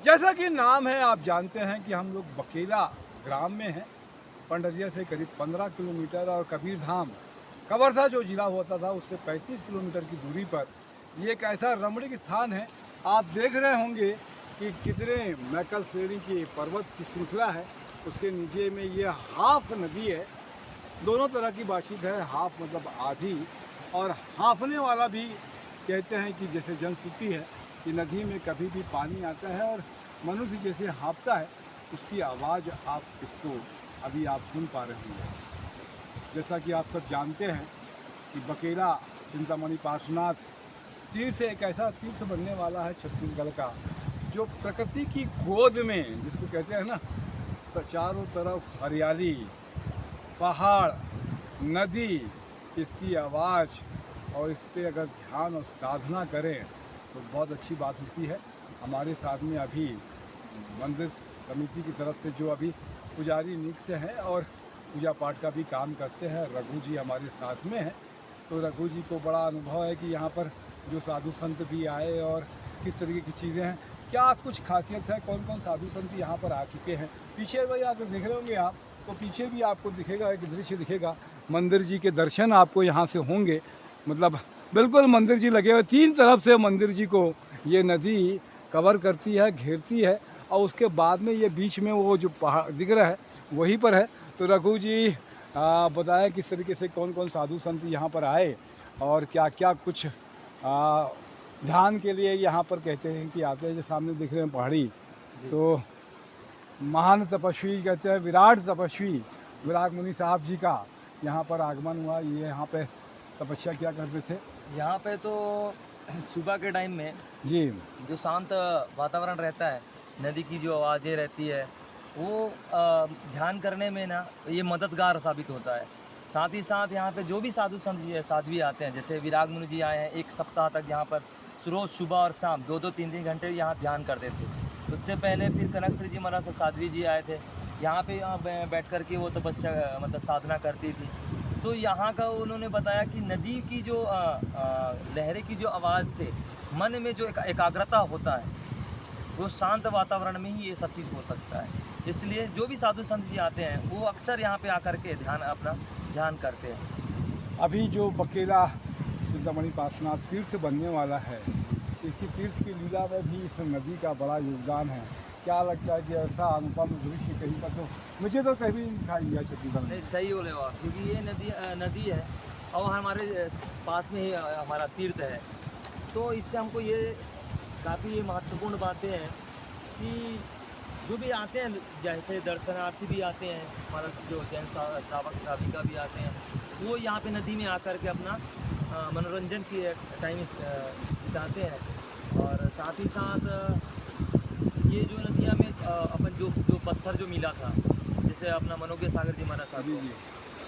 जैसा कि नाम है, आप जानते हैं कि हम लोग बकेला ग्राम में हैं। पंडरिया से करीब 15 किलोमीटर और कबीर धाम कवर्धा जो जिला होता था उससे 35 किलोमीटर की दूरी पर ये एक ऐसा रमणीक स्थान है। आप देख रहे होंगे कि कितने मैकल श्रेणी की पर्वत की श्रृंखला है। उसके नीचे में ये हाफ नदी है। दोनों तरह की बातचीत है। हाफ मतलब आधी, और हाफने वाला भी कहते हैं कि जैसे जनश्रुति है कि नदी में कभी भी पानी आता है और मनुष्य जैसे हाँफता है, उसकी आवाज़ आप इसको अभी आप सुन पा रहे होंगे। जैसा कि आप सब जानते हैं कि बकेला चिंतामणि पार्श्वनाथ तीर्थ एक ऐसा तीर्थ बनने वाला है छत्तीसगढ़ का, जो प्रकृति की गोद में, जिसको कहते हैं ना, चारों तरफ हरियाली, पहाड़, नदी, इसकी आवाज़, और इस पर अगर ध्यान और साधना करें तो बहुत अच्छी बात होती है। हमारे साथ में अभी मंदिर समिति की तरफ से जो अभी पुजारी नियुक्त हैं और पूजा पाठ का भी काम करते हैं, रघु जी हमारे साथ में हैं। तो रघु जी को बड़ा अनुभव है कि यहाँ पर जो साधु संत भी आए और किस तरीके की चीज़ें हैं, क्या कुछ खासियत है, कौन कौन साधु संत यहाँ पर आ चुके हैं। पीछे भाई अगर देख रहे होंगे आप, तो पीछे भी आपको दिखेगा, एक दृश्य दिखेगा। मंदिर जी के दर्शन आपको यहाँ से होंगे। मतलब बिल्कुल मंदिर जी लगे हुए, तीन तरफ से मंदिर जी को ये नदी कवर करती है, घेरती है, और उसके बाद में ये बीच में वो जो पहाड़ दिख रहा है वहीं पर है। तो रघु जी बताया किस तरीके से कौन कौन साधु संत यहाँ पर आए और क्या क्या कुछ ध्यान के लिए यहाँ पर कहते हैं कि आते हैं। जो सामने दिख रहे हैं पहाड़ी, तो महान तपस्वी कहते हैं, विराट तपस्वी विराट मुनि साहब जी का यहाँ पर आगमन हुआ। ये यहाँ पे तपस्या क्या करते थे यहाँ पे? तो सुबह के टाइम में जी, जो शांत वातावरण रहता है, नदी की जो आवाज़ें रहती है, वो ध्यान करने में ना ये मददगार साबित होता है। साथ ही साथ यहाँ पे जो भी साधु संत जी है, साध्वी आते हैं, जैसे विराग मुनि जी आए हैं, एक सप्ताह तक यहाँ पर रोज़ सुबह और शाम 2-2 3-3 घंटे यहाँ ध्यान करते थे। उससे पहले फिर कनक श्री जी महाराज से साध्वी जी आए थे, यहाँ पे बैठ कर के वो तपस्या मतलब साधना करती थी। तो यहाँ का उन्होंने बताया कि नदी की जो लहरें की जो आवाज़ से मन में जो एकाग्रता होता है, वो शांत वातावरण में ही ये सब चीज़ हो सकता है। इसलिए जो भी साधु संत जी आते हैं वो अक्सर यहाँ पे आकर के अपना ध्यान करते हैं। अभी जो बकेला चिंतामणि पार्श्वनाथ तीर्थ बनने वाला है, इसी तीर्थ की लीला में भी इस नदी का बड़ा योगदान है। क्या लगता है कि ऐसा अनुपम दृश्य कहीं पर, तो मुझे तो कहीं भी नहीं दिखाई दिया छत्तीसगढ़ में। नहीं, सही बोले आप, क्योंकि ये नदी है और हमारे पास में ही हमारा तीर्थ है। तो इससे हमको ये काफ़ी महत्वपूर्ण बातें हैं कि जो भी आते हैं, जैसे दर्शनार्थी भी आते हैं, हमारा जो जैन श्रावक श्राविका भी आते हैं, वो यहाँ पे नदी में आकर के अपना मनोरंजन की टाइम बिताते हैं। और साथ ही साथ ये जो नदियाँ में अपन जो पत्थर जो मिला था, जैसे अपना मनोज्ञ सागर जी महाराज साहब को,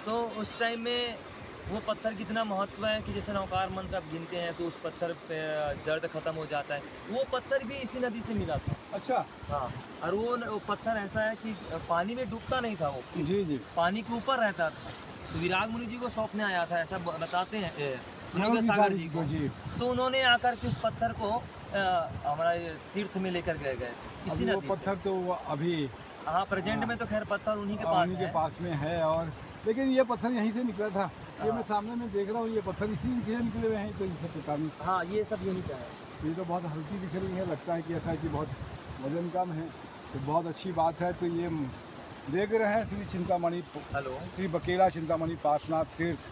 तो उस टाइम में वो पत्थर कितना महत्व है कि जैसे नौकार मंत्र आप गिनते हैं तो उस पत्थर पे दर्द खत्म हो जाता है। वो पत्थर भी इसी नदी से मिला था। अच्छा, हाँ, और वो पत्थर ऐसा है कि पानी में डूबता नहीं था, वो जी जी, पानी के ऊपर रहता था। तो विराग मुनि जी को सौंपने आया था, ऐसा बताते हैं मनोज्ञ सागर जी को। तो उन्होंने आकर के उस पत्थर को हमारा तीर्थ में लेकर गए इसी नदी पत्थर तो अभी, हाँ, प्रेजेंट में तो खैर पत्थर उन्हीं के पास में है। और लेकिन ये पत्थर यहीं से निकला था। ये मैं सामने में देख रहा हूँ, ये पत्थर इसी से निकले हुए हैं। तो इसे पता नहीं, हाँ, ये सब यहीं का है। ये तो बहुत हल्की दिख रही है, लगता है कि ऐसा है कि बहुत वजन कम है, तो बहुत अच्छी बात है। तो ये देख रहे हैं श्री चिंतामणि, श्री बकेला चिंतामणि पार्श्वनाथ तीर्थ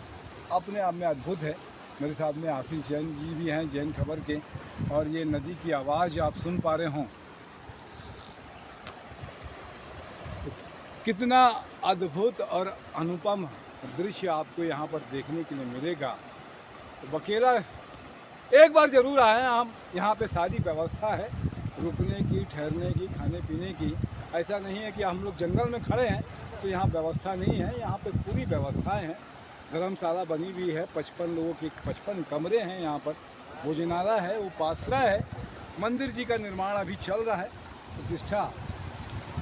अपने आप में अद्भुत है। मेरे साथ में आशीष जैन जी भी हैं, जैन खबर के, और ये नदी की आवाज़ आप सुन पा रहे हों। कितना अद्भुत और अनुपम दृश्य आपको यहाँ पर देखने के लिए मिलेगा। तो बकेला एक बार ज़रूर आए हम। यहाँ पे सारी व्यवस्था है, रुकने की, ठहरने की, खाने पीने की। ऐसा नहीं है कि हम लोग जंगल में खड़े हैं तो यहाँ व्यवस्था नहीं है। यहाँ पे पूरी व्यवस्थाएं हैं। धर्मशाला बनी हुई है, 55 लोगों की 55 कमरे हैं यहाँ पर। भोजनालय है, उपासना है। मंदिर जी का निर्माण अभी चल रहा है, प्रतिष्ठा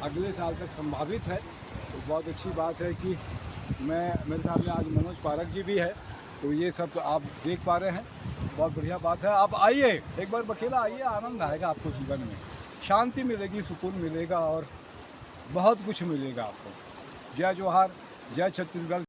अगले साल तक संभावित है। तो बहुत अच्छी बात है कि मेरे सामने आज मनोज पारक जी भी है। तो ये सब आप देख पा रहे हैं, बहुत बढ़िया बात है। आप आइए, एक बार बकेला आइए, आनंद आएगा आपको जीवन में। शांति मिलेगी, सुकून मिलेगा और बहुत कुछ मिलेगा आपको। जय जोहार, जय छत्तीसगढ़।